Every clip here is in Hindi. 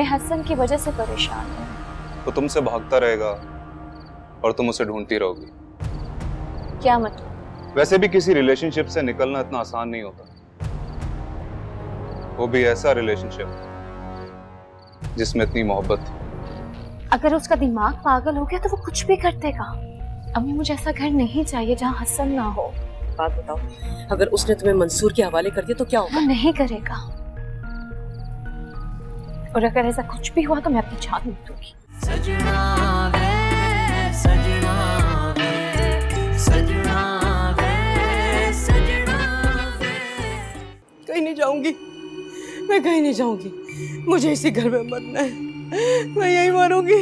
मैं हसन की वजह से परेशान हूँ। वो तुमसे भागता रहेगा और तुम उसे ढूंढती रहोगी। क्या मतलब? वैसे भी किसी रिलेशनशिप से निकलना इतना आसान नहीं होता, वो भी ऐसा रिलेशनशिप जिसमें इतनी मोहब्बत थी। अगर उसका दिमाग पागल हो गया तो वो कुछ भी कर देगा। अम्मी मुझे ऐसा घर नहीं चाहिए जहाँ हसन ना हो। बात बताओ, अगर उसने तुम्हें मंसूर के हवाले कर दिया तो क्या होगा? वो नहीं करेगा, और अगर ऐसा कुछ भी हुआ तो मैं अपनी जान नहीं दूंगी। सजना वे, सजना वे, सजना वे, सजना वे। कहीं नहीं जाऊंगी, मैं कहीं नहीं जाऊंगी। मुझे इसी घर में मरना है, मैं यही मरूंगी।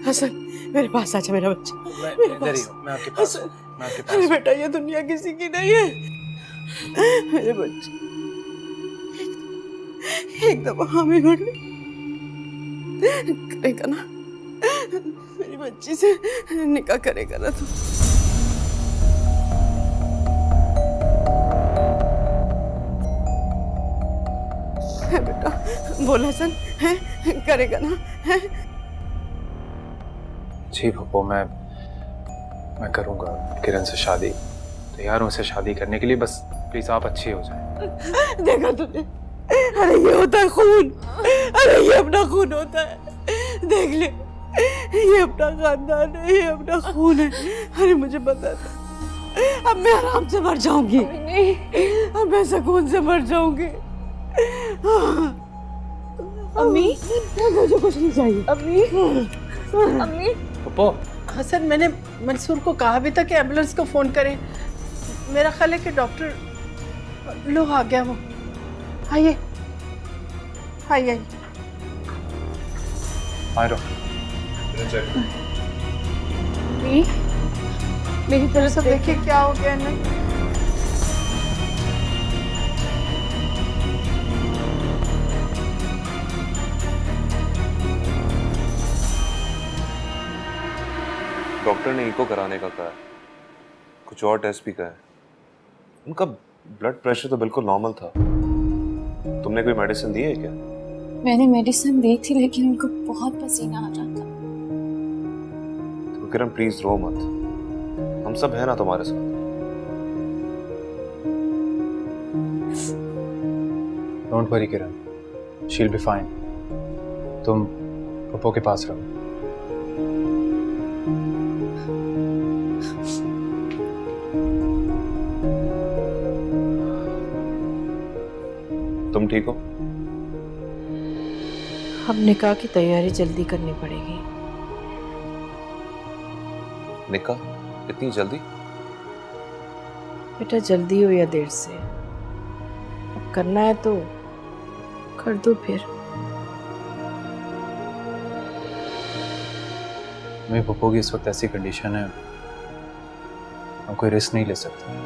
हसन मेरे पास आजा, मेरा बच्चा मेरे पास। मैं आपके पास हूं, मैं आपके पास। अरे बेटा, ये दुनिया किसी की नहीं है। मेरे बच्चे एक दफा हामी भर ले, करेगा ना? मेरी बच्ची से निकाह करेगा ना तू? है बेटा, बोल हसन, है करेगा ना? है? जी पप्पो, मैं करूंगा किरण से शादी। तैयार हूं उसे शादी करने के लिए, बस प्लीज आप अच्छी हो जाए। देखा तुझे? अरे ये होता है खून, अरे ये अपना खून होता है। देख ले, ये अपना खानदान है, ये अपना खून है। अरे मुझे पता था, अब मैं आराम से मर जाऊंगी। नहीं, अब मैं सुकून से मर जाऊंगी। अम्मी, मुझे कुछ नहीं चाहिए। अम्मी, अम्मी। पप्पो, हसन, मैंने मंसूर को कहा भी था कि एम्बुलेंस को फोन करें। मेरा ख्याल है कि डॉक्टर लो आ गया वो। आइए आइए। मेरी तरफ से देखिए क्या हो गया ना। डॉक्टर ने इको कराने का कहा है, कुछ और टेस्ट भी कहा है। उनका ब्लड प्रेशर तो बिल्कुल नॉर्मल था। तुमने कोई मेडिसिन दी है क्या? मैंने मेडिसिन दी थी लेकिन उनको बहुत पसीना आ रहा था। तो किरण प्लीज रो मत, हम सब हैं ना तुम्हारे साथ। Don't worry Kiran, she will be fine. तुम पप्पो के पास रहो। तुम ठीक हो? अब निकाह की तैयारी जल्दी करनी पड़ेगी। निकाह इतनी जल्दी? बेटा, जल्दी हो या देर से, अब करना है तो कर दो फिर। मेरे पप्पो की इस वक्त ऐसी कंडीशन है, हम कोई रिस्क नहीं ले सकते।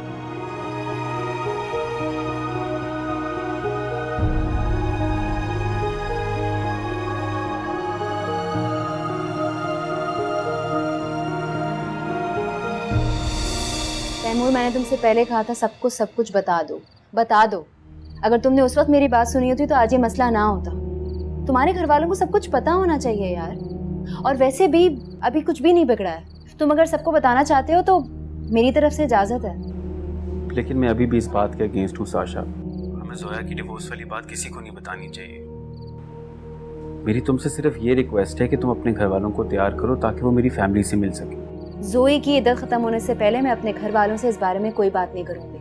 तैमूर, मैंने तुमसे पहले कहा था सबको सब कुछ बता दो, बता दो। अगर तुमने उस वक्त मेरी बात सुनी होती तो आज ये मसला ना होता। तुम्हारे घर वालों को सब कुछ पता होना चाहिए यार। और वैसे भी अभी कुछ भी नहीं बिगड़ा है। तुम अगर सबको बताना चाहते हो तो मेरी तरफ से इजाजत है। लेकिन मैं अभी भी इस बात के अगेंस्ट हूँ साशा। हमें जोया की डिवोर्स वाली बात किसी को नहीं बतानी चाहिए। मेरी तुमसे सिर्फ ये रिक्वेस्ट है कि तुम अपने घर वालों को तैयार करो ताकि वो मेरी फैमिली से मिल सके। जोई की इद्दत खत्म होने से पहले मैं अपने घर वालों से इस बारे में कोई बात नहीं करूंगी।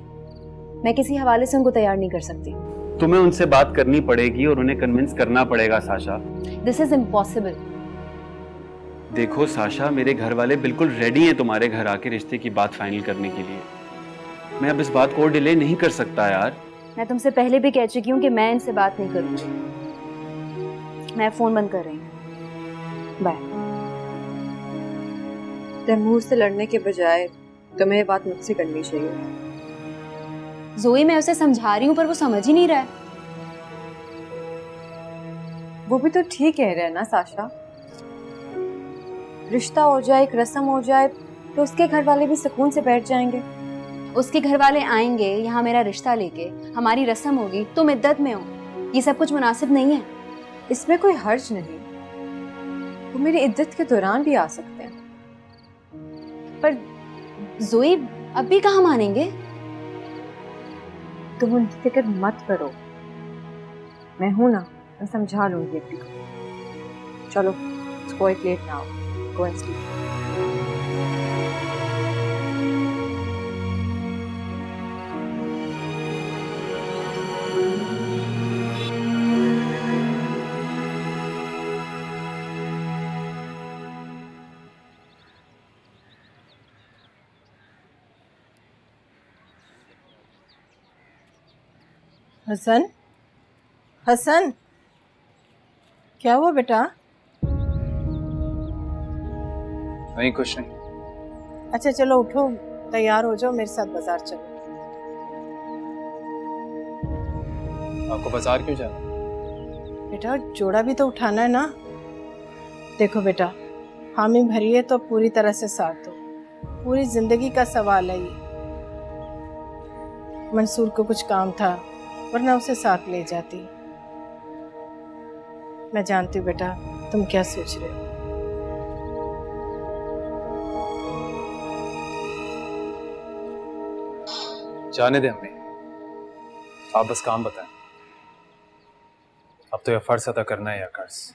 मैं किसी हवाले से उनको तैयार नहीं कर सकती। तुम्हें उनसे बात करनी पड़ेगी और उन्हें कन्विंस करना पड़ेगा साशा। This is impossible. देखो साशा, मेरे घर वाले बिल्कुल रेडी हैं तुम्हारे घर आके रिश्ते की बात फाइनल करने के लिए। मैं अब इस बात को डिले नहीं कर सकता यार। मैं तुमसे पहले भी कह चुकी हूँ कि मैं इनसे बात नहीं करूंगी। मैं फोन बंद कर रही हूँ। बाय। तैमूर से लड़ने के बजाय तुम्हें ये बात मुझसे करनी चाहिए। जोई, मैं उसे समझा रही हूँ पर वो समझ ही नहीं रहा है। वो भी तो ठीक कह रहे हैं ना साशा। रिश्ता हो जाए, एक रस्म हो जाए तो उसके घर वाले भी सुकून से बैठ जाएंगे। उसके घर वाले आएंगे यहाँ मेरा रिश्ता लेके, हमारी रस्म होगी, तुम इद्दत में हो। ये सब कुछ मुनासिब नहीं है। इसमें कोई हर्ज नहीं, वो मेरी इद्दत के दौरान भी आ सकते हैं। पर जोई अभी कहाँ मानेंगे? तुम उनकी फिक्र मत करो, मैं हूं ना, मैं समझा लूंगी अभी को। चलो, it's quite late now. Go and sleep. Hasan, Hasan, क्या हुआ बेटा? नहीं, कुछ नहीं। अच्छा चलो उठो, तैयार हो जाओ, मेरे साथ बाजार चलो। आपको बाजार क्यों जाना? बेटा जोड़ा भी तो उठाना है ना। देखो बेटा, हामी भरी है तो पूरी तरह से साथ दो, पूरी जिंदगी का सवाल है ये। मंसूर को कुछ काम था, वरना उसे साथ ले जाती। मैं जानती हूँ बेटा तुम क्या सोच रहे हो। जाने दे अम्मी, आप बस काम बताएं। अब तो यह फर्ज अदा करना है या कर्ज।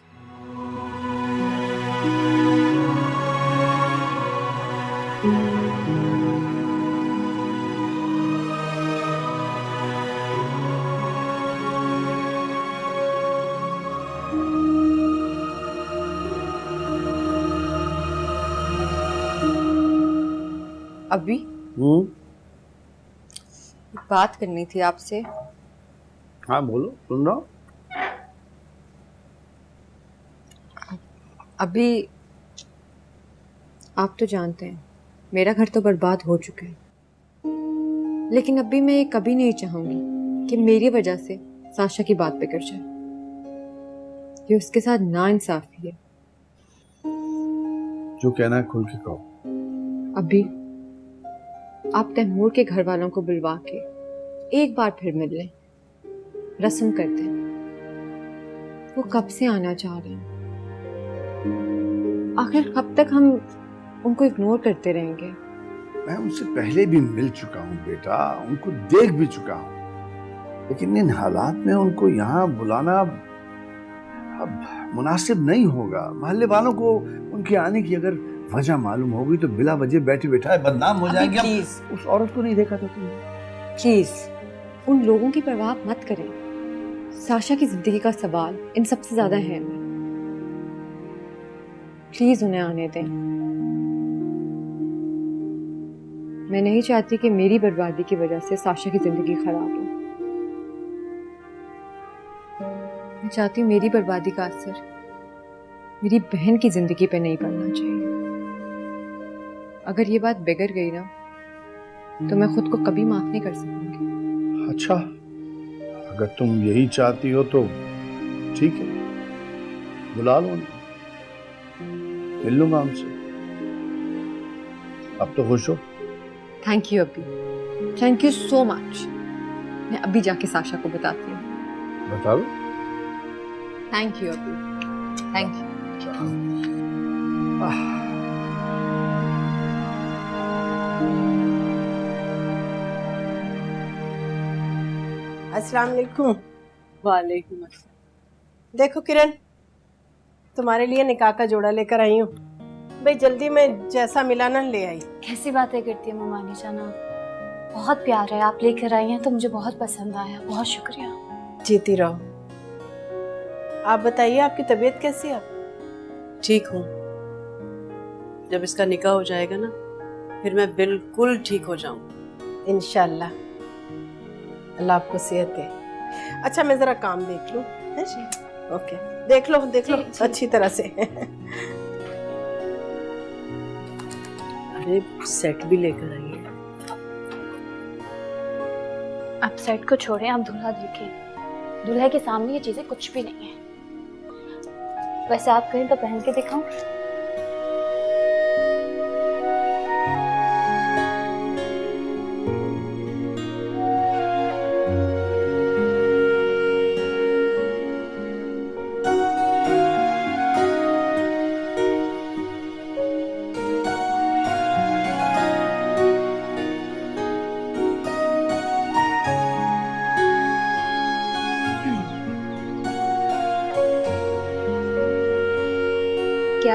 अभी बात करनी थी आपसे। हाँ बोलो, सुन रहा हूँ। अभी आप तो जानते हैं मेरा घर तो बर्बाद हो चुका है, लेकिन अभी मैं ये कभी नहीं चाहूंगी कि मेरी वजह से साशा की बात बिगड़ जाए। ये उसके साथ नाइंसाफी है। जो कहना है खुल के कहो। अभी आप तैमूर के घर वालों को बुलवा के एक बार फिर मिल लें, रस्म करते हैं। वो कब से आना चाह रहे हैं, आखिर कब तक हम उनको इग्नोर करते रहेंगे? मैं उनसे पहले भी मिल चुका हूँ बेटा, उनको देख भी चुका हूँ, लेकिन इन हालात में उनको यहाँ बुलाना अब मुनासिब नहीं होगा। मोहल्ले वालों को उनके आने की अगर वजह मालूम होगी तो बिला वजह बैठे बैठा बदनाम हो जाएंगे। प्लीज, उस औरत को नहीं देखा था तुमने? प्लीज उन लोगों की परवाह मत करें। साशा की जिंदगी का सवाल इन सबसे ज्यादा है। प्लीज उन्हें आने दें। मैं नहीं चाहती कि मेरी बर्बादी की वजह से साशा की जिंदगी खराब हो। मैं चाहती हूँ मेरी बर्बादी का असर मेरी बहन की जिंदगी पे नहीं पड़ना चाहिए। अगर ये बात बिगड़ गई ना तो मैं खुद को कभी माफ नहीं कर सकूंगी। अच्छा, अगर तुम यही चाहती हो तो ठीक है, बुला लो उन्हें, मिल लूंगा उनसे। अब तो खुश हो? थैंक यू अभी, थैंक यू सो मच। मैं अभी जाके साशा को बताती हूँ। बता दो। थैंक यू अभी, थैंक यू। अस्सलाम वालेकुम। वालेकुम अस्सलाम। देखो किरण, तुम्हारे लिए निकाह का जोड़ा लेकर आई हूँ। भाई जल्दी में जैसा मिला ना ले आई। कैसी बातें करती है ममानी जान आप, बहुत प्यार है। आप लेकर आई हैं तो मुझे बहुत पसंद आया, बहुत शुक्रिया। जीती रहो। आप बताइए आपकी तबीयत कैसी है? ठीक हूँ, जब इसका निकाह हो जाएगा ना फिर मैं बिल्कुल ठीक हो जाऊँ। इंशाल्लाह, अल्लाह आपको सेहत दे। अच्छा मैं जरा काम देख लूँ। ओके, देख लो जी, जी। अच्छी तरह से। अरे सेट भी लेकर आई है। आप सेट को छोड़ें, आप दूल्हा देखिए। दूल्हे के सामने ये चीजें कुछ भी नहीं है। वैसे आप कहें तो पहन के दिखाऊं?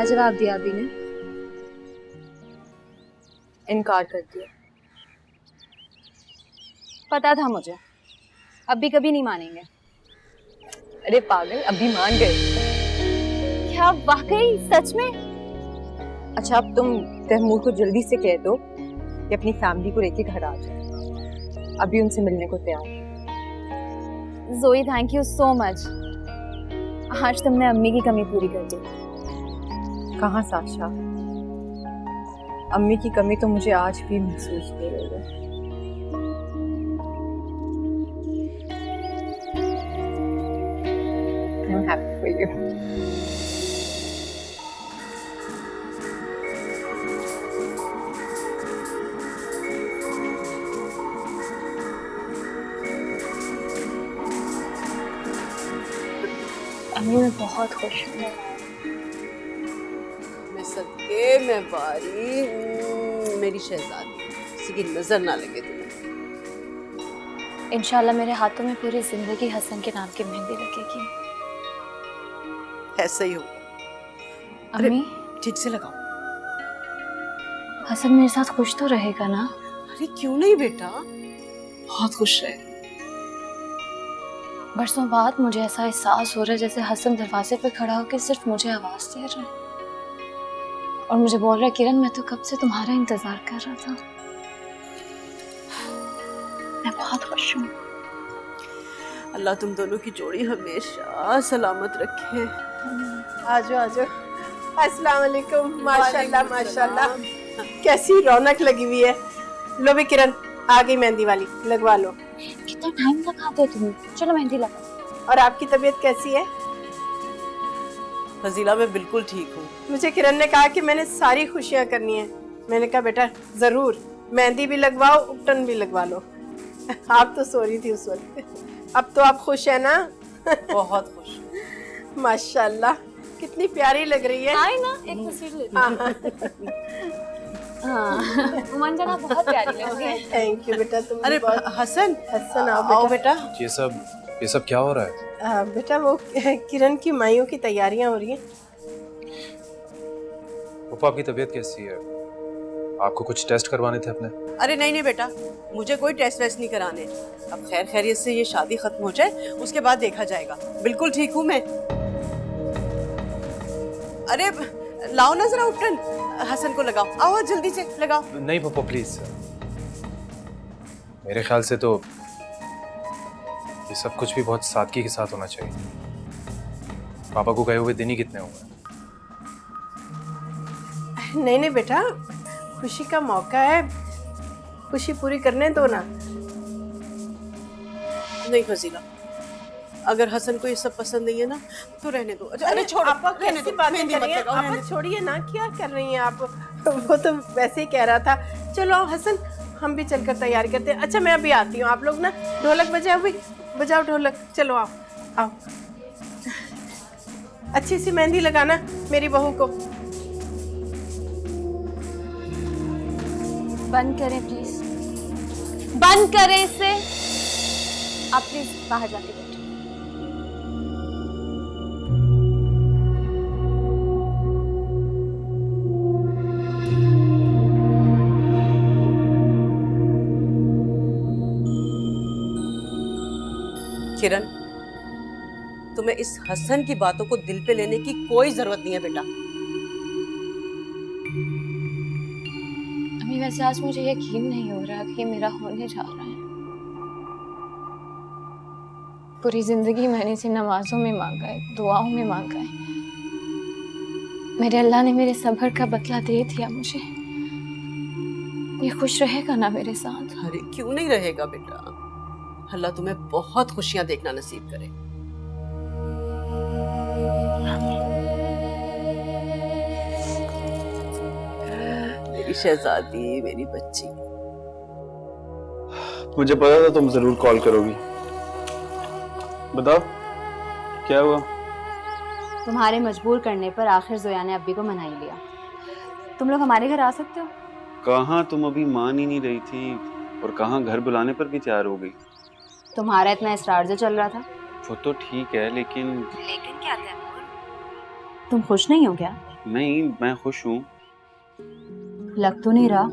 क्या जवाब दिया अभी ने? इनकार कर दिया। पता था मुझे, अब भी कभी नहीं मानेंगे। अरे पागल, अभी मान गए। क्या वाकई सच में? अच्छा अब तुम तैमूर को जल्दी से कह दो कि अपनी फैमिली को लेके घर आ जाए। अभी उनसे मिलने को तैयार। जोई थैंक यू सो मच। आज तुमने अम्मी की कमी पूरी कर दी। कहाँ साशा, अम्मी की कमी तो मुझे आज भी महसूस हो रही है। I'm happy for you. अम्मी मैं बहुत खुश हूँ। मैं सदके मैं बारी मेरी शहजादी, किसी की नजर ना लगे तुम्हें। इंशाल्लाह मेरे हाथों में पूरी जिंदगी हसन के नाम की मेहंदी लगेगी। ऐसा ही होगा। अम्मी ठीक से लगाओ। हसन मेरे साथ खुश तो रहेगा ना? अरे क्यों नहीं बेटा, बहुत खुश रहे। बरसों बाद मुझे ऐसा एहसास हो रहा है जैसे हसन दरवाजे पे खड़ा होकर सिर्फ मुझे आवाज दे रहा है और मुझे बोल रहा है किरण मैं तो कब से तुम्हारा इंतजार कर रहा था। मैं बहुत खुश हूँ। अल्लाह तुम दोनों की जोड़ी हमेशा सलामत रखे। आजो आजो। अस्सलाम वालेकुम। माशाल्लाह माशाल्लाह, कैसी रौनक लगी हुई है। लो भी किरण, आ गई मेहंदी वाली, लगवा लो। कितना टाइम लगाते तुम? चलो मेहंदी लगा। और आपकी तबीयत कैसी है? फजीला मैं बिल्कुल ठीक हूँ। मुझे किरण ने कहा कि मैंने सारी खुशियाँ करनी है। मैंने कहा बेटा जरूर, मेहंदी भी लगवाओ, उपटन भी लगवा लो। आप तो सो रही थी उस वक्त, अब तो आप खुश है ना? बहुत खुश। माशाल्लाह कितनी प्यारी लग रही है। आए ना एक तस्वीर ले। हाँ मंजना बहुत प्यारी लग रही है। थैंक यू बेटा। तुम अरे हसन, हसन आओ बेटा। ये सब क्या हो रहा है? बेटा वो किरण की माइयों की तैयारियां हो रही हैं। पप्पा आपकी तबीयत कैसी है? आपको कुछ टेस्ट करवाने थे अपने? अरे नहीं नहीं बेटा, मुझे कोई टेस्ट वेस्ट नहीं कराने। अब खैर खैरियत से ये शादी खत्म हो जाए, उसके बाद देखा जाएगा। बिल्कुल ठीक हूँ मैं। अरे लाओ ना जरा उपटन, हसन को लगाओ। आओ जल्दी से लगाओ। नहीं पप्पा प्लीज, मेरे ख्याल से तो ये सब कुछ भी बहुत सादगी के साथ होना चाहिए। पापा को गए हुए दिन ही कितने हुए? नहीं नहीं बेटा, खुशी का मौका है, खुशी पूरी करने दो ना। नहीं फजीला, अगर हसन को ये सब पसंद नहीं है ना तो रहने दो। अरे छोड़ो, आप कैसी बातें कर रही हैं? आप छोड़िए ना, क्या कर रही हैं आप? वो तो वैसे ही कह रहा था। चलो आओ हसन, हम भी चलकर तैयारी करते हैं। अच्छा मैं अभी आती हूँ। आप लोग ना ढोलक बजाओ, भी बजाओ ढोलक। चलो आओ आओ। अच्छी सी मेहंदी लगाना मेरी बहू को। बंद करें प्लीज, बंद करें इसे। आप प्लीज बाहर जाके बैठो। किरण, तुम्हें इस हसन की बातों को दिल पे लेने की कोई जरूरत नहीं है बेटा। अम्मी वैसे आज मुझे यकीन नहीं हो रहा कि मेरा होने जा रहा है। पूरी जिंदगी मैंने इसे नमाजों में मांगा है, दुआओं में मांगा है। मेरे अल्लाह ने मेरे सब्र का बदला दे दिया मुझे। ये खुश रहेगा ना मेरे साथ? अरे क्यों नहीं रहेगा बेटा, अल्लाह तुम्हें बहुत खुशियां देखना नसीब करे। मेरी शहजादी, मेरी बच्ची। मुझे पता था तुम जरूर कॉल करोगी। बताओ क्या हुआ? तुम्हारे मजबूर करने पर आखिर जोया ने अब्बी को मना ही लिया। तुम लोग हमारे घर आ सकते हो। कहाँ, तुम अभी मान ही नहीं रही थी और कहाँ घर बुलाने पर भी तैयार हो गई। तुम्हारा इतना इसरार जो चल रहा था। वो तो ठीक है, लेकिन क्या तैमूर? तुम खुश नहीं हो क्या? नहीं, मैं खुश हूँ। लग तो नहीं रहा।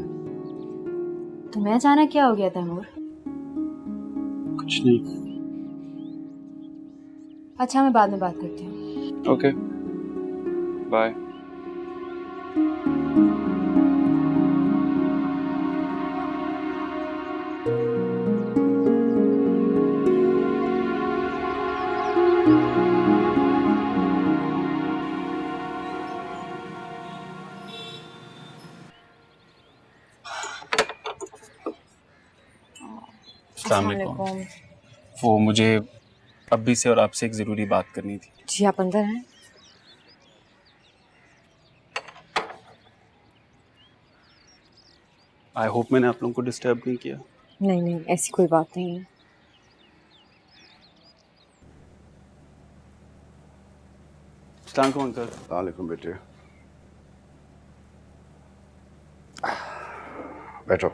तुम्हें अचानक क्या हो गया तैमूर? कुछ नहीं। अच्छा, मैं बाद में बात करती हूँ। Okay, bye. अस्सलाम वालेकुम। वो मुझे अब्बी से और आपसे एक ज़रूरी बात करनी थी। जी आप अंदर हैं। आई होप मैंने आप लोगों को डिस्टर्ब नहीं किया। नहीं नहीं, ऐसी कोई बात नहीं है। अस्सलाम वालेकुम अंकल। वालेकुम बेटे, बैठो।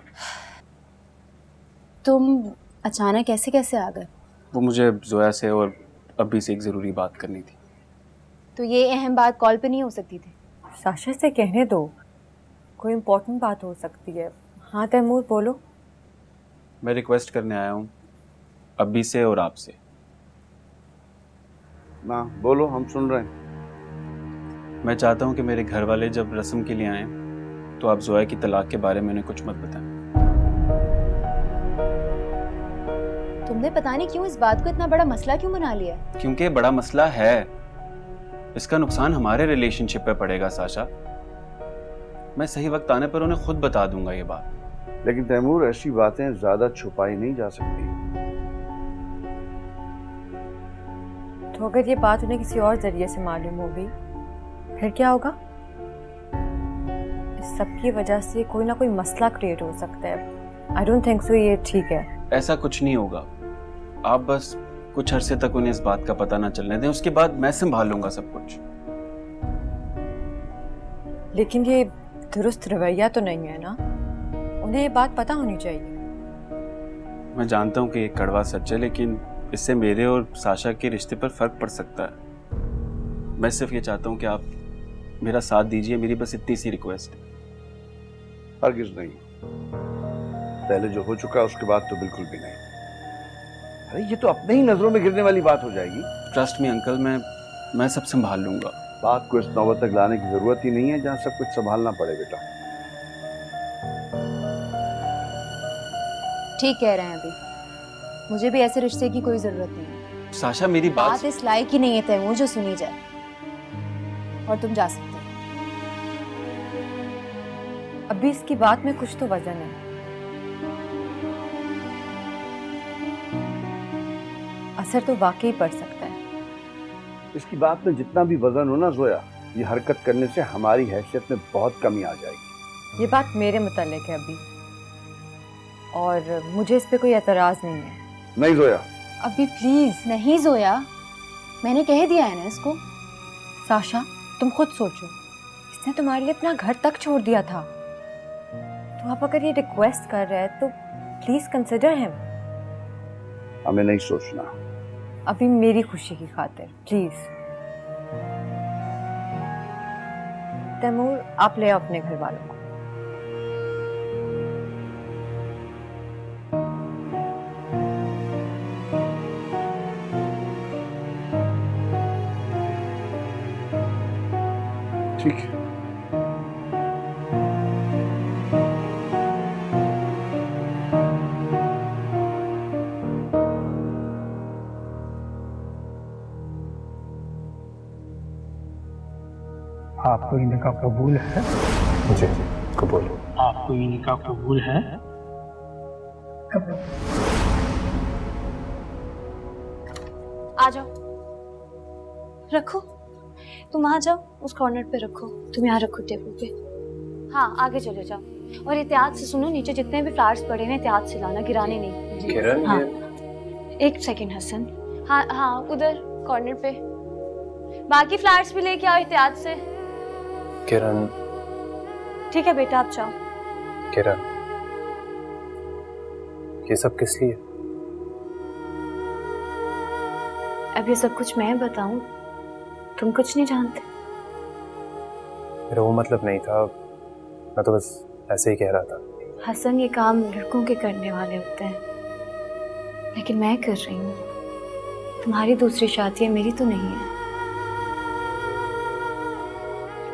तुम अचानक ऐसे कैसे आ गए? वो मुझे जोया से और अब्बी से एक ज़रूरी बात करनी थी। तो ये अहम बात कॉल पे नहीं हो सकती थी? साशा से कहने दो, कोई इम्पोर्टेंट बात हो सकती है। हाँ तैमूर बोलो। मैं रिक्वेस्ट करने आया हूँ अब्बी से और आपसे। ना बोलो, हम सुन रहे हैं। मैं चाहता हूँ कि मेरे घर वाले जब रस्म के लिए आएँ तो आप जोया की तलाक के बारे में उन्हें कुछ मत बताएं। तुमने पता नहीं क्यों इस बात को इतना बड़ा मसला क्यों बना लिया? क्योंकि बड़ा मसला है। इसका नुकसान हमारे रिलेशनशिप पे पड़ेगा साशा। मैं सही वक्त आने पर उन्हें खुद बता दूंगा ये बात। लेकिन तैमूर, ऐसी बातें ज्यादा छुपाई नहीं जा सकती। तो अगर ये बात उन्हें किसी और जरिए से मालूम होगी फिर क्या होगा? इस सब की वजह से कोई ना कोई मसला क्रिएट हो सकता है। आई डोंट थिंक सो ये ठीक है। ऐसा कुछ नहीं होगा। आप बस कुछ अरसे तक उन्हें इस बात का पता ना चलने दें, उसके बाद मैं संभाल लूंगा सब कुछ। लेकिन ये दुरुस्त रवैया तो नहीं है ना, उन्हें ये बात पता होनी चाहिए। मैं जानता हूँ कि ये कड़वा सच है, लेकिन इससे मेरे और साशा के रिश्ते पर फर्क पड़ सकता है। मैं सिर्फ ये चाहता हूँ कि आप मेरा साथ दीजिए। मेरी बस इतनी सी रिक्वेस्ट है। हरगिज नहीं, पहले जो हो चुका है उसके बाद तो बिल्कुल भी नहीं। अरे ये तो अपने ही नजरों में गिरने वाली बात हो जाएगी। ट्रस्ट मी अंकल, मैं सब संभाल लूंगा। बात को इस नौबत तक लाने की जरूरत ही नहीं है जहां सब कुछ संभालना पड़े बेटा। ठीक कह रहे हैं अभी। मुझे भी ऐसे रिश्ते की कोई जरूरत नहीं है। साशा मेरी बात इस लायक ही नहीं है तैमूर जो सुनी जाए। और तुम जा सकते हो। अभी इसकी बात में कुछ तो वजन है। असर तो वाकई पड़ सकता है। इसकी बात में जितना भी वजन हो ना जोया, ये हरकत करने से हमारी हैसियत में बहुत कमी आ जाएगी। ये बात मेरे मुताल्लिक है अभी, और मुझे इस पे कोई एतराज नहीं है। नहीं जोया। अभी प्लीज। नहीं जोया, मैंने कह दिया है ना इसको। साशा तुम खुद सोचो, इसने तुम्हारे लिए अपना घर तक छोड़ दिया था। तो आप अगर ये रिक्वेस्ट कर रहे हैं तो प्लीज कंसिडर हिम। हमें नहीं सोचना। अभी मेरी खुशी की खातिर प्लीज। तैमूर आप ले आओ अपने घर वालों को। ठीक है। आपको ये निकाह कबूल है? जी कबूल। आपको ये निकाह कबूल है? आ जाओ, रखो। तुम आ जाओ, उस कॉर्नर पे रखो। तुम यहाँ रखो टेबल पे। हाँ आगे चले जाओ। और एहतियात से सुनो, नीचे जितने भी फ्लावर्स पड़े हैं एहतियात से लाना, गिराने नहीं। हाँ एक सेकंड हसन। हाँ हाँ उधर कॉर्नर पे। बाकी फ्लावर्स भी लेके आओ एहतियात से। किरण। ठीक है बेटा, आप जाओ। किरण, ये सब किस लिए? अब ये सब कुछ मैं बताऊं? तुम कुछ नहीं जानते। मेरा वो मतलब नहीं था, मैं तो बस ऐसे ही कह रहा था। हसन, ये काम लड़कों के करने वाले होते हैं, लेकिन मैं कर रही हूँ। तुम्हारी दूसरी शादी है, मेरी तो नहीं है।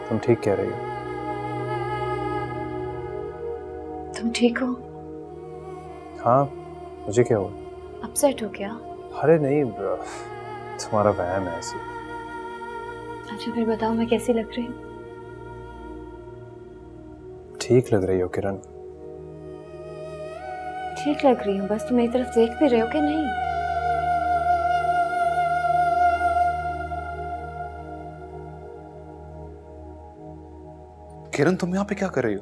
तुम ठीक कह रही हो। तुम ठीक हो? हाँ, मुझे क्या हुआ? अपसेट हो क्या? अरे नहीं, तुम्हारा वहम है ऐसी। अच्छा फिर बताओ, मैं कैसी लग रही हूँ? ठीक लग रही हो किरण। ठीक लग रही हूँ, बस तुम मेरी तरफ देख भी रहे हो कि नहीं? किरण, तुम यहाँ पे क्या कर रही हो?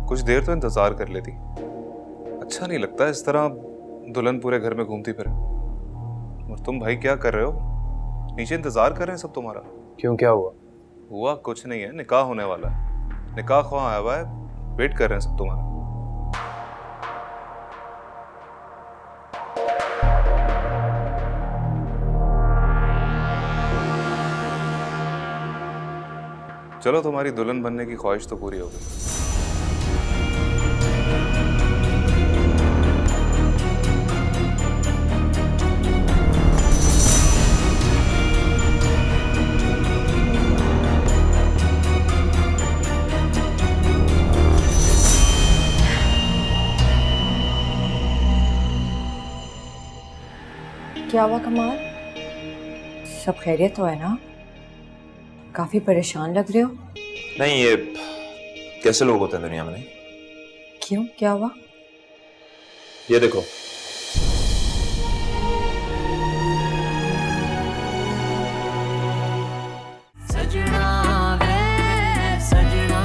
कुछ देर तो इंतजार कर लेती। अच्छा नहीं लगता इस तरह दुल्हन पूरे घर में घूमती फिरे। और तुम भाई क्या कर रहे हो? नीचे इंतजार कर रहे हैं सब तुम्हारा। क्यों, क्या हुआ? हुआ कुछ नहीं है, निकाह होने वाला है। निकाह ख्वाह आया हुआ है, वेट कर रहे हैं सब तुम्हारा। चलो, तुम्हारी दुल्हन बनने की ख्वाहिश तो पूरी हो गई। क्या हुआ कमाल? सब खैरियत तो है ना? काफी परेशान लग रहे हो। नहीं, ये कैसे लोग होते हैं दुनिया में? नहीं, क्यों, क्या हुआ? ये देखो, सजना वे सजना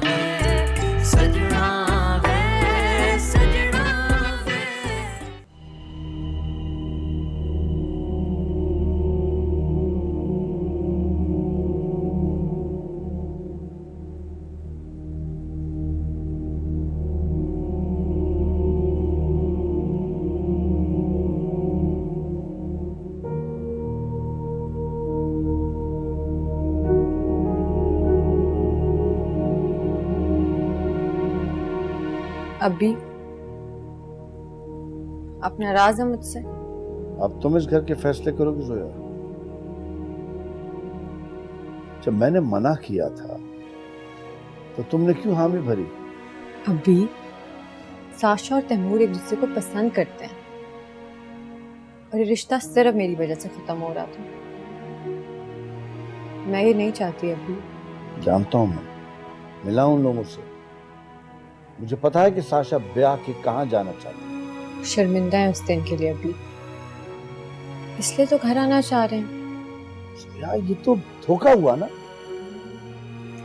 वे सजना वे सजना वे। अभी आप नाराज है मुझसे? अब तुम इस घर के फैसले करोगे जोया। जब मैंने मना किया था तो तुमने क्यों हामी भरी? अभी साशा और तैमूर एक दूसरे को पसंद करते हैं और ये रिश्ता सिर्फ मेरी वजह से खत्म हो रहा था। मैं ये नहीं चाहती अभी। जानता हूं, मैं मिला उन लोगों से। मुझे पता है कि साशा ब्याह के कहां जाना चाहती है। शर्मिंदा है उस दिन के लिए अभी, इसलिए तो घर आना चाह रहे हैं। यार ये तो धोखा हुआ ना।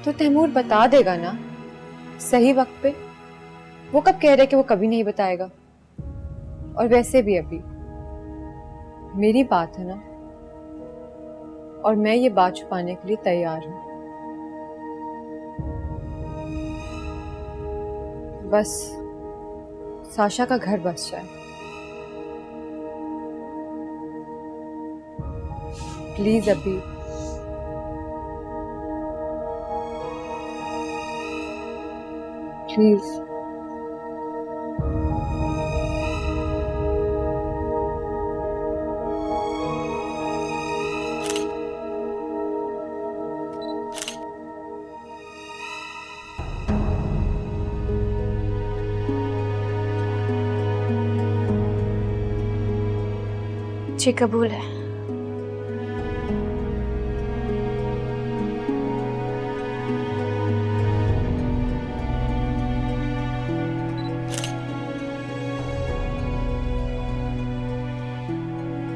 तो तैमूर बता देगा ना सही वक्त पे। वो कब कह रहे कि वो कभी नहीं बताएगा? और वैसे भी अभी मेरी बात है ना, और मैं ये बात छुपाने के लिए तैयार हूं। बस साशा का घर बस जाए। प्लीज अभी। प्लीज। जी कबूल है।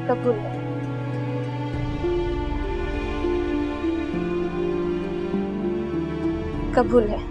कबूल है। कबूल है।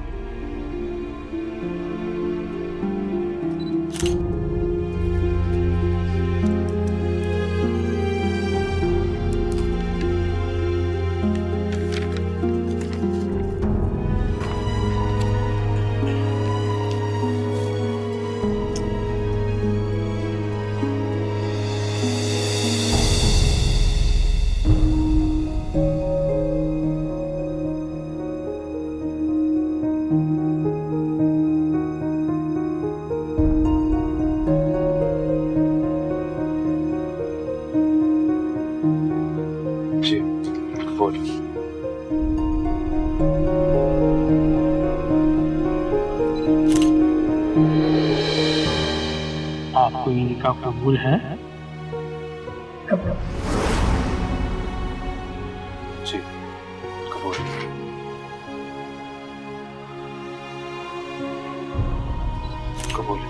आपको ये निकाह कबूल है? जी कबूल। कबूल।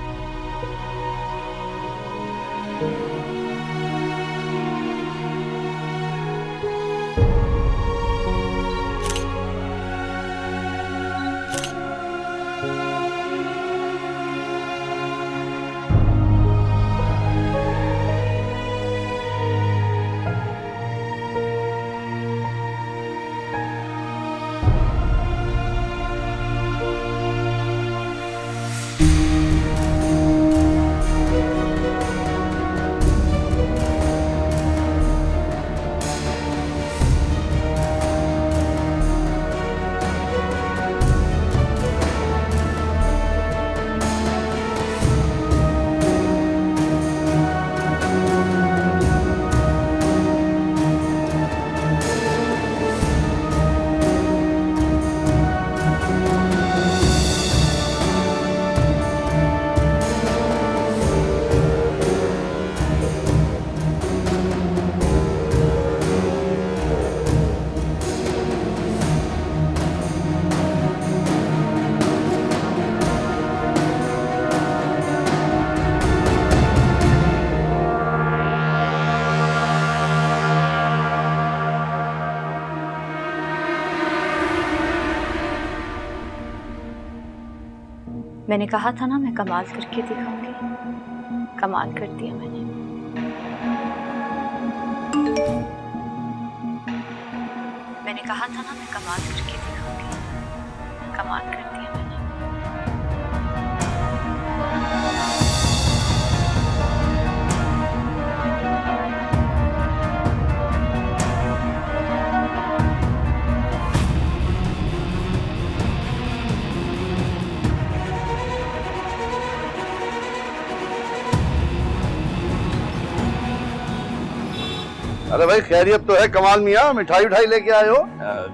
मैंने कहा था ना मैं कमाल करके दिखाऊंगी, कमाल कर दिया मैंने। मैंने कहा था ना मैं कमाल करके दिखाऊंगी, कमाल कर दिया मैंने। अरे भाई खैरियत तो है कमाल मियाँ, मिठाई उठाई लेके आए हो?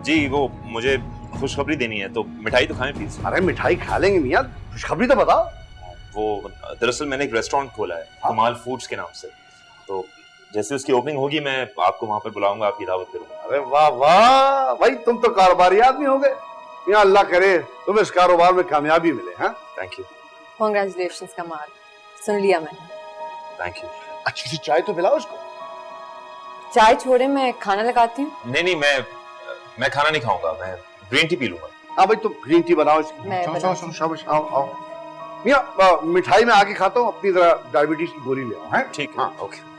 जी वो मुझे खुशखबरी देनी है तो मिठाई तो खाएं प्लीज। अरे मिठाई खा लेंगे मियाँ, खुशखबरी तो बताओ। वो दरअसल मैंने एक रेस्टोरेंट खोला है कमाल फूड्स के नाम से, तो जैसे उसकी ओपनिंग होगी मैं आपको वहां पर बुलाऊंगा, आपकी दावत करूंगा। अरे वाह वाह भाई, तुम तो कारोबारी आदमी हो गए। मियाँ अल्लाह करे तुम्हें इस कारोबार में कामयाबी मिले। हाँ थैंक यू। कॉन्ग्रेचुलेशंस कमाल, सुन लिया मैंने। Thank you. अच्छी सी चाय तो पिलाओ उसको। चाय छोड़े मैं खाना लगाती हूँ। नहीं मैं खाना नहीं खाऊंगा, मैं ग्रीन टी पी लूंगा। हाँ भाई तुम ग्रीन टी बनाओ इसकी। मैं चलो शाबाश, आओ आओ। मियाँ मिठाई में आगे खाता हूँ, अपनी जरा डायबिटीज की गोली ले आओ। हैं ठीक है। हाँ ओके।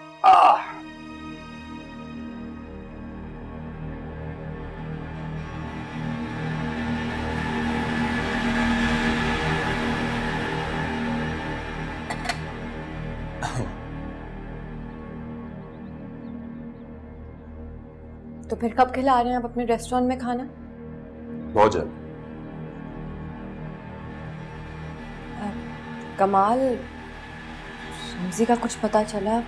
तो फिर कब खिला रहे हैं आप अपने रेस्टोरेंट में खाना? बहुत जल्द। कमाल, शम्सी का कुछ पता चला?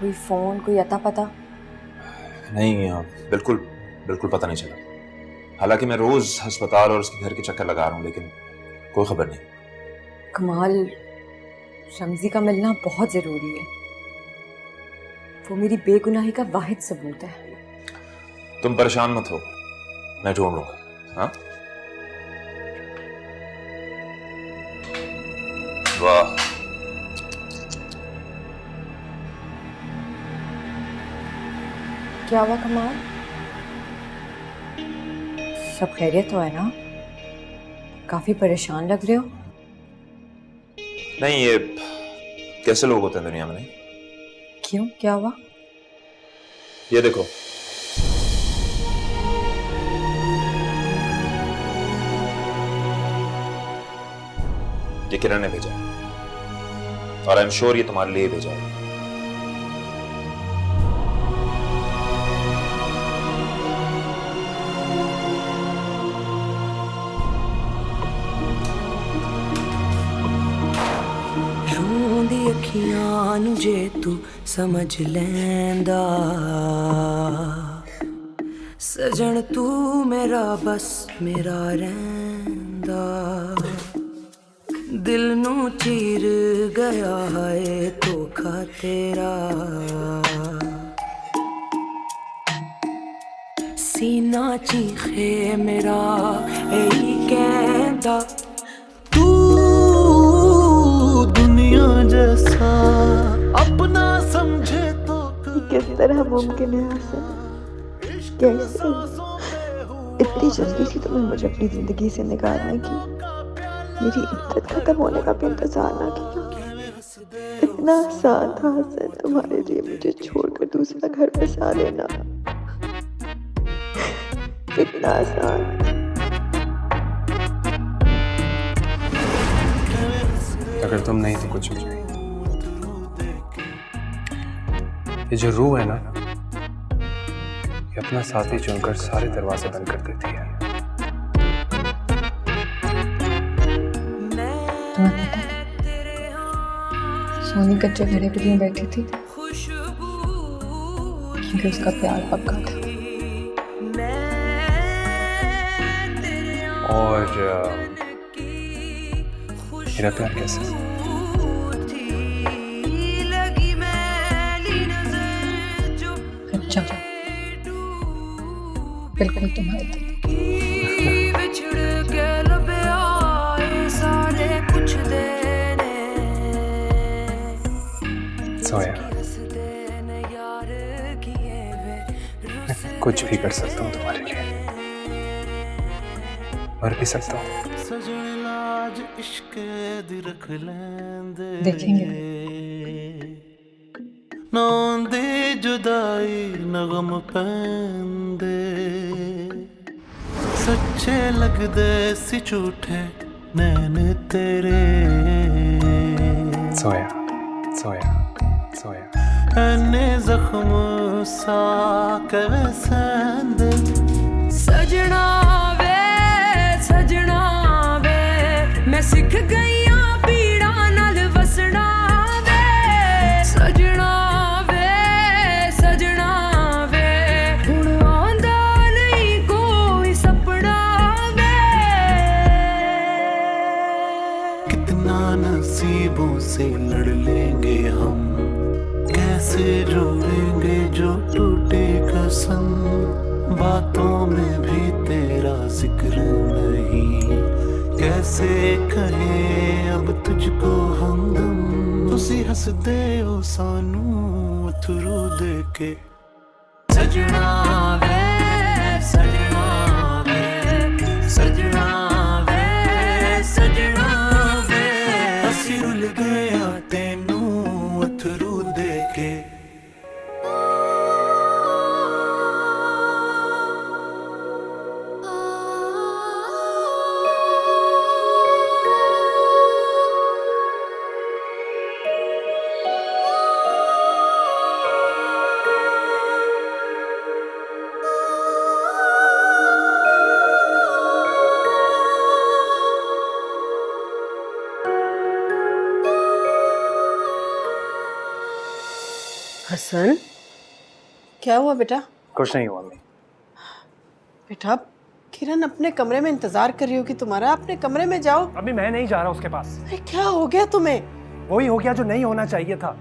कोई फोन, कोई अता पता? नहीं बिल्कुल पता नहीं चला। हालांकि मैं रोज अस्पताल और उसके घर के चक्कर लगा रहा हूँ लेकिन कोई खबर नहीं। कमाल, शम्सी का मिलना बहुत जरूरी है। वो मेरी बेगुनाही का वाहिद सबूत है। तुम परेशान मत हो, मैं ढूंढ लूंगा। हाँ वाह, क्या हुआ कमाल? सब खैरियत तो है ना? काफी परेशान लग रहे हो। नहीं, ये कैसे लोग होते हैं दुनिया में। नहीं क्यों, क्या हुआ? ये देखो, ये किरण ने भेजा और आई एम श्योर ये तुम्हारे लिए भेजा है। रोंदी अखियां नू जे तू समझ लैंदा, सजन तू मेरा बस मेरा रैंदा, दिल नू चीर गया है तो तेरा सीना चीखे मेरा यही कहता तू दुनिया जैसा अपना समझे तो किस तरह मुमकिन है हसन? कैसे? इतनी जल्दी थी तुम्हें मुझे अपनी जिंदगी से निकालने की, मेरी इज्जत खत्म होने का भी इंतजार ना किया। इतना आसान था हसन तुम्हारे लिए मुझे छोड़कर दूसरा घर बसा लेना, इतना आसान। अगर तुम नहीं तो कुछ भी नहीं। ये जो रूह है ना, ये अपना साथी चुनकर सारे दरवाजे बंद कर देती है। तुम्हें पता है, सोनी कच्चे घड़े पे क्यों बैठी थी? क्योंकि उसका प्यार पक्का था। और मेरा प्यार कैसे? अच्छा, बिल्कुल तुम्हारे दिल। सोया, मैं कुछ भी कर सकता हूँ तुम्हारे लिए, मर भी सकता हूँ। देखेंगे नौंदे जुदाई नगम पैंदे सच्चे लगदे सी झूठे नैन तेरे सोया सोया सोया एने जख्म सा कवे सैंदे सजना वे मैं सिख गई पीड़ा नाल वसना वे सजना वे हुण आंदा नहीं कोई सपना वे। कितना नसीबों से लड़ लेंगे हम, कैसे जोड़ेंगे जो टूटे कसम, बातों में भी तेरा जिक्र नहीं, कैसे कहें अब तुझको हमदम, तुसी हंस दे ओ सानू अथरू दे के सजना वे सजना वे सजना वे सजना वे असी रुल गया तेनू अथरू दे के। हसन, क्या हुआ बेटा? कुछ नहीं हुआ मम्मी। बेटा, किरण अपने कमरे में इंतजार कर रही होगी तुम्हारा, अपने कमरे में जाओ। अभी मैं नहीं जा रहा उसके पास। अरे क्या हो गया तुम्हें? वही हो गया जो नहीं होना चाहिए था,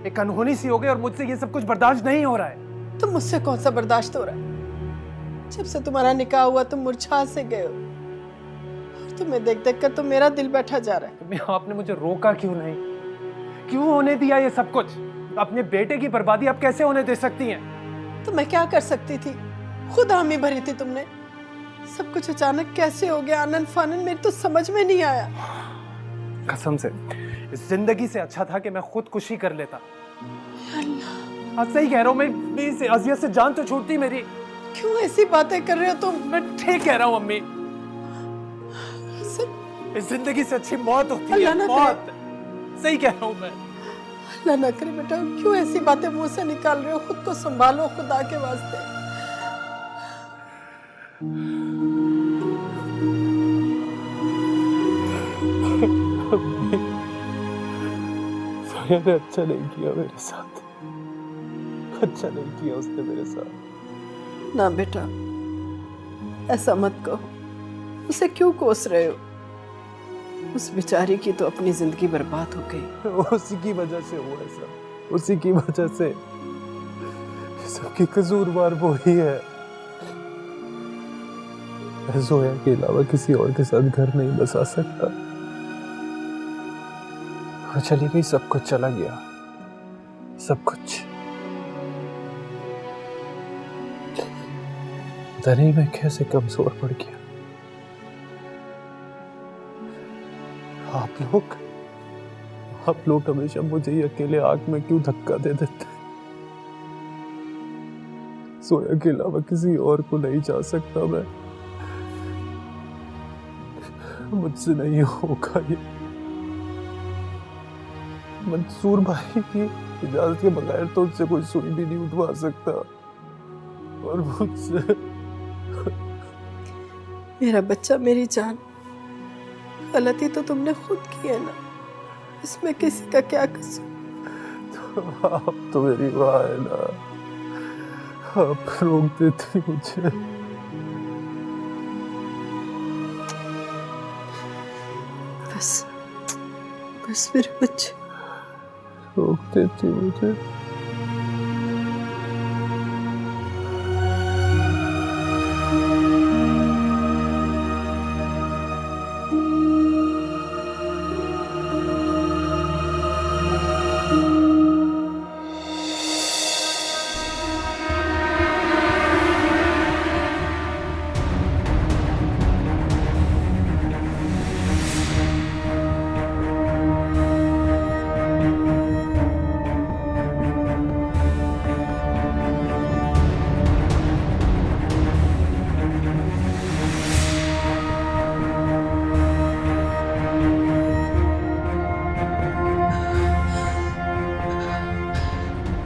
एक अनहोनी सी हो गई और मुझसे ये सब कुछ बर्दाश्त नहीं हो रहा है। तुम मुझसे कौन सा बर्दाश्त हो रहा है? जब से तुम्हारा निकाह हुआ तुम मुरझा से गए हो, और तुम्हें देख देख कर तो मेरा दिल बैठा जा रहा है। आपने मुझे रोका क्यों नहीं? क्यों होने दिया ये सब कुछ? अपने बेटे की बर्बादी आप कैसे होने दे सकती हैं? तो मैं क्या कर सकती थी? खुद हामी भरी थी तुमने, सब कुछ अचानक कैसे हो गया आनन फानन, मेरी तो समझ में नहीं आया। कसम से इस जिंदगी से अच्छा था कि मैं खुदकुशी कर लेता। अल्लाह, आप सही कह रहा हूँ, मैं इस अजियत से जान तो छूटती मेरी। क्यों ऐसी बातें कर रहे हो तुम? मैं ठीक कह रहा हूँ अम्मी, इस जिंदगी से अच्छी मौत होती है, मौत। सही कह रहा हूँ मैं। अल्लाह ना करे बेटा, क्यों ऐसी बातें मुंह से निकाल रहे हो? खुद को संभालो खुदा के वास्ते। साया ने अच्छा नहीं किया मेरे साथ, अच्छा नहीं किया उसने मेरे साथ। ना बेटा, ऐसा मत कहो, उसे क्यों कोस रहे हो? उस बेचारी की तो अपनी जिंदगी बर्बाद हो गई। उसी की वजह से हुआ ऐसा। उसी की वजह से सबकी कसूरवार वो ही है। मैं जोया के अलावा किसी और के साथ घर नहीं बसा सकता। वो चली गई, सब कुछ चला गया, सब कुछ। पता नहीं मैं कैसे कमजोर पड़ गया। आप लोग हमेशा मुझे ही अकेले आग में क्यों धक्का दे देते? सोया के अलावा किसी और को नहीं जा सकता मैं। मुझसे नहीं होगा ये। मंसूर भाई की इजाजत के बगैर तो उससे कोई सुई भी नहीं उठवा सकता, और मुझसे। मेरा बच्चा, मेरी जान, गलती तो तुमने खुद की है ना, इसमें किसी का क्या कसूर? तो आप तो मेरी माँ है ना, आप रोक देती मुझे। बस मेरे बच्चे, रोक देती मुझे।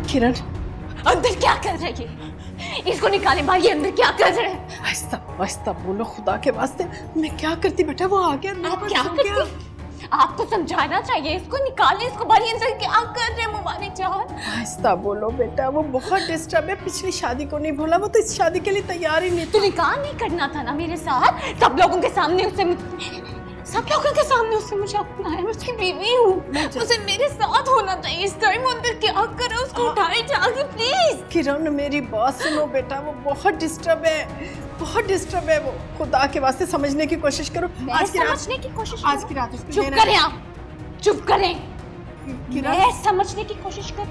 किरण, अंदर क्या कर रही है? इसको निकाले भाई, अंदर क्या कर रहे हैं? आहिस्ता आहिस्ता बोलो, खुदा के वास्ते। मैं क्या करती बेटा, वो आ गया। आप क्या करती? आपको समझाना चाहिए, इसको निकाले, इसको बाहर। अंदर क्या कर रहे हैं मुबारक जान? आहिस्ता बोलो बेटा, वो बहुत डिस्टर्ब है। पिछली शादी को नहीं भूला, वो तो इस शादी के लिए तैयार ही नहीं। तो निकाह नहीं करना था ना मेरे साथ, सब लोगों के सामने मुझे अपनाया। मैं उसकी बीवी हूँ, उसे मेरे साथ होना चाहिए इस टाइम। अंदर क्या कर रहे हो? उसको उठाए जाके प्लीज। किरण, मेरी बात सुनो बेटा, वो बहुत डिस्टर्ब है, बहुत डिस्टर्ब है वो। खुदा के वास्ते समझने की कोशिश करो। आज की रात चुप करें आप, चुप करें। मैं समझने की कोशिश कर।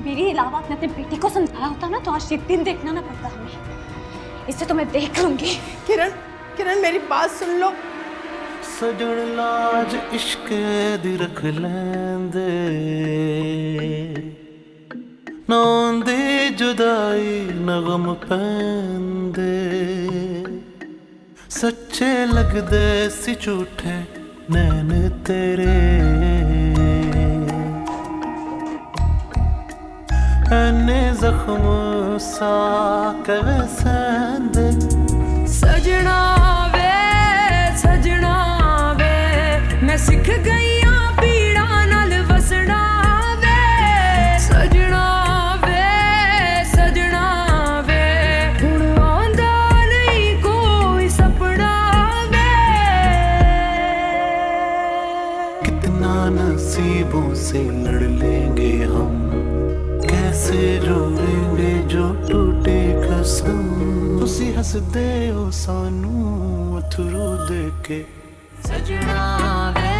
मेरे अलावा अपने बेटे को समझाया होता ना तो आज ये दिन देखना ना पड़ता हमें। इससे तो मैं देख लूंगी। किरण मेरी बात सुन लो। सजन लाज इश्क दी रख लेंदे, नौंदे जुदाई नगम पैंदे, सच्चे लगदे सी झूठे नैन तेरे, ऐने जख्म सा कैसेंदे। सजना वे मैं सिख गई हाँ पीड़ा नाल वसना वे। सजना वे हुण आंदा नहीं कोई सपना वे। कितना नसीबों से लड़ लेंगे हम, कैसे रोएंगे जो टूटे कसम। तुसी हसदे हो सानू अथरू दे के। सजना वे